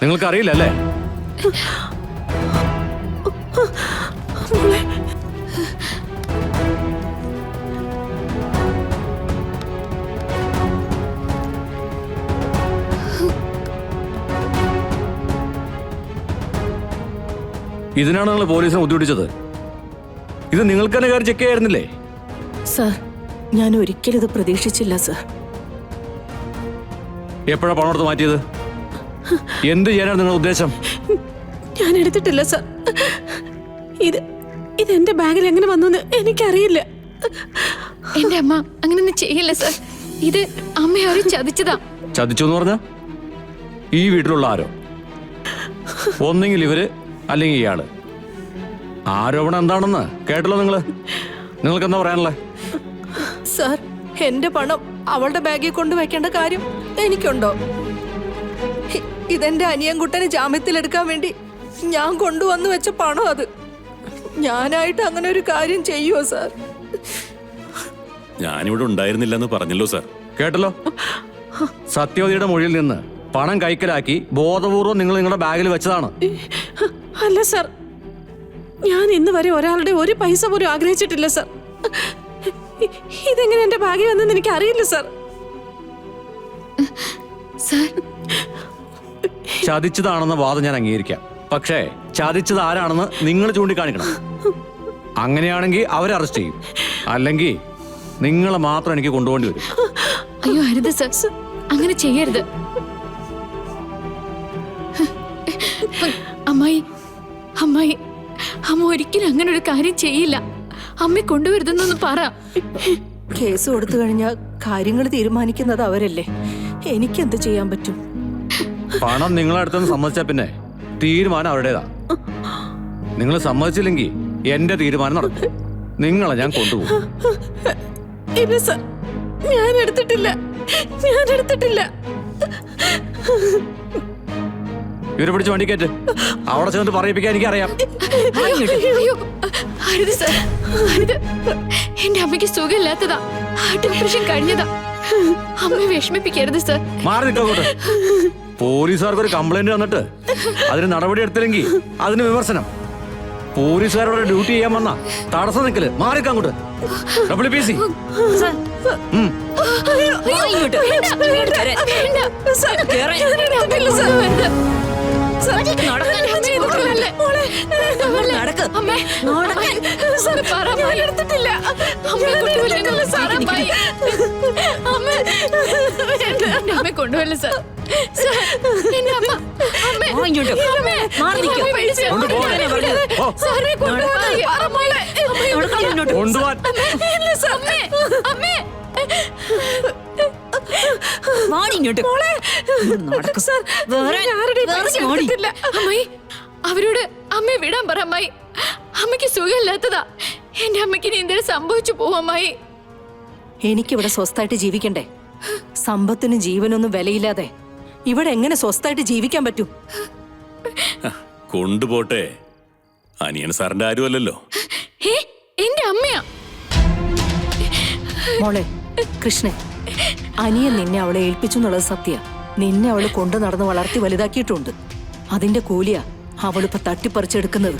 നിങ്ങൾക്കറിയില്ല അല്ലേ? ഇതിനാണ് നിങ്ങൾ പോലീസിനെ ബുദ്ധിമുട്ടിച്ചത്. ഇത് നിങ്ങൾക്ക് തന്നെ കാര്യം ചെക്ക് ചെയ്യായിരുന്നില്ലേ? സർ, ഞാൻ ഒരിക്കലും ഇത് പ്രതീക്ഷിച്ചില്ല സർ. എപ്പോഴാ പണം എടുത്ത് മാറ്റിയത്? എന്ത് ചെയ്യാനാണ് നിങ്ങളുടെ ഉദ്ദേശം? ഞാൻ എടുത്തിട്ടില്ല സർ. ഇത് എന്റെ ബാഗിൽ എങ്ങനെ വന്നു എനിക്കറിയില്ല. എന്റെ അമ്മ അങ്ങനെയൊന്നും ചെയ്യില്ല സർ. ഇത് അമ്മ ആരും ചതിച്ചതാ. ചതിച്ചു എന്ന് പറഞ്ഞ ഈ വീട്ടിലുള്ള ആരോ? ഒന്നെങ്കിൽ ഇവര് അല്ലെങ്കിൽ ഇയാള്. ആരോപണം എന്താണെന്ന് കേട്ടല്ലോ നിങ്ങൾക്ക് എന്താ പറയാനുള്ളത്? സർ, എന്റെ പണം അവളുടെ ബാഗിൽ കൊണ്ടുവയ്ക്കേണ്ട കാര്യം എനിക്കുണ്ടോ? ഇതെന്റെ അനിയൻകുട്ടനെ ജാമ്യത്തിലെടുക്കാൻ വേണ്ടി ഞാൻ കൊണ്ടുവന്നു വെച്ച പണം അത്. ഞാനായിട്ട് അങ്ങനെ ഒരു കാര്യം ചെയ്യുമോ സാർ? ഞാനിവിടെ ഉണ്ടായിരുന്നില്ലെന്ന് പറഞ്ഞല്ലോ സാർ. കേട്ടല്ലോ, സത്യവതിയുടെ മൊഴിയിൽ നിന്ന് പണം കൈക്കലാക്കി ബോധപൂർവം നിങ്ങൾ നിങ്ങളുടെ ബാഗിൽ വെച്ചതാണ്. അല്ല സർ, ഞാൻ ഇന്ന് വരെ ഒരാളുടെ ഒരു പൈസ പോലും ആഗ്രഹിച്ചിട്ടില്ല സർ. ഇതെങ്ങനെ എന്റെ ബാഗിൽ വന്നെന്ന് എനിക്ക് അറിയില്ല സർ. സർ, ചതിച്ചതാണെന്ന വാദം ഞാൻ അംഗീകരിക്കാം. പക്ഷേ ചതിച്ചത് ആരാണെന്ന് നിങ്ങൾ ചൂണ്ടിക്കാണിക്കണം. അങ്ങനെയാണെങ്കിൽ അവരെ അറസ്റ്റ് ചെയ്യും, അല്ലെങ്കിൽ നിങ്ങളെ മാത്രം എനിക്ക് കൊണ്ടുപോകേണ്ടി വരും. അയ്യോ അരുത് സർ, അങ്ങനെ ചെയ്യരുത്. അമ്മായി അമ്മായി അമ്മ ഒരിക്കലും അങ്ങനെ ഒരു കാര്യം ചെയ്യില്ല. അമ്മ കൊണ്ടുവരുതെന്നൊന്ന് പറ. കേസ് കൊടുത്തു കഴിഞ്ഞാൽ കാര്യങ്ങൾ തീരുമാനിക്കുന്നത് അവരല്ലേ. എനിക്കെന്ത് ചെയ്യാൻ പറ്റും? പണം നിങ്ങളടുത്തെന്ന് സമ്മതിച്ചാ പിന്നെ തീരുമാനം അവരുടേതാ. നിങ്ങൾ സമ്മതിച്ചില്ലെങ്കിൽ എന്റെ തീരുമാനം നടക്കും. നിങ്ങളെ ഞാൻ കൊണ്ടുപോകും. ഇല്ല സർ, ഞാൻ എടുത്തിട്ടില്ല. ഇവരെ പിടിച്ച് വണ്ടിക്കേറ്റ്. അവിടെ ചെന്നിട്ട് പറയിപ്പിക്കാൻ എനിക്കറിയാം. അയ്യോ അരുത് സർ, അരുത്. എന്റെ അമ്മയ്ക്ക് സുഖമില്ലാത്തതാ. ഹാർട്ട് ഓപ്പറേഷൻ കഴിഞ്ഞതാ. അമ്മയെ വിഷമിപ്പിക്കരുത് സർ. മാറി നിൽക്കോട്ട്. പോലീസുകാർക്ക് ഒരു കംപ്ലൈന്റ് തന്നിട്ട് അതിന് നടപടി എടുത്തില്ലെങ്കിൽ അതിന് വിമർശനം. പോലീസുകാരോട് ഡ്യൂട്ടി ചെയ്യാൻ വന്ന തടസ്സം നിൽക്കല്. മാറിക്ക അങ്ങോട്ട്. WPC. കൊണ്ടുവല്ല സർ. കൊണ്ടുപോവാൻ അമ്മായി അവരോട് അമ്മയെ വിടാൻ പറ അമ്മായി. അമ്മയ്ക്ക് സുഖമില്ലാത്തതാ. എന്റെ അമ്മയ്ക്ക് ഇനി എന്തെങ്കിലും സംഭവിച്ചു പോവും അമ്മായി. എനിക്കിവിടെ സ്വസ്ഥായിട്ട് ജീവിക്കണ്ടേ? സമ്പത്തിനും ജീവനൊന്നും വിലയില്ലാതെ ഇവിടെ എങ്ങനെ സ്വസ്ഥായിട്ട് ജീവിക്കാൻ പറ്റും? കൊണ്ടുപോട്ടെ, അനിയൻ സാറിന്റെ ആരുമല്ലല്ലോ. എന്റെ അമ്മയാ. മോളെ കൃഷ്ണൻ, അനിയൻ നിന്നെ അവളെ ഏൽപ്പിച്ചു എന്നുള്ളത് സത്യ. നിന്നെ അവള് കൊണ്ടു നടന്ന് വളർത്തി വലുതാക്കിയിട്ടുണ്ട്. അതിന്റെ കൂലിയാ അവളിപ്പോ തട്ടിപ്പറിച്ചെടുക്കുന്നത്.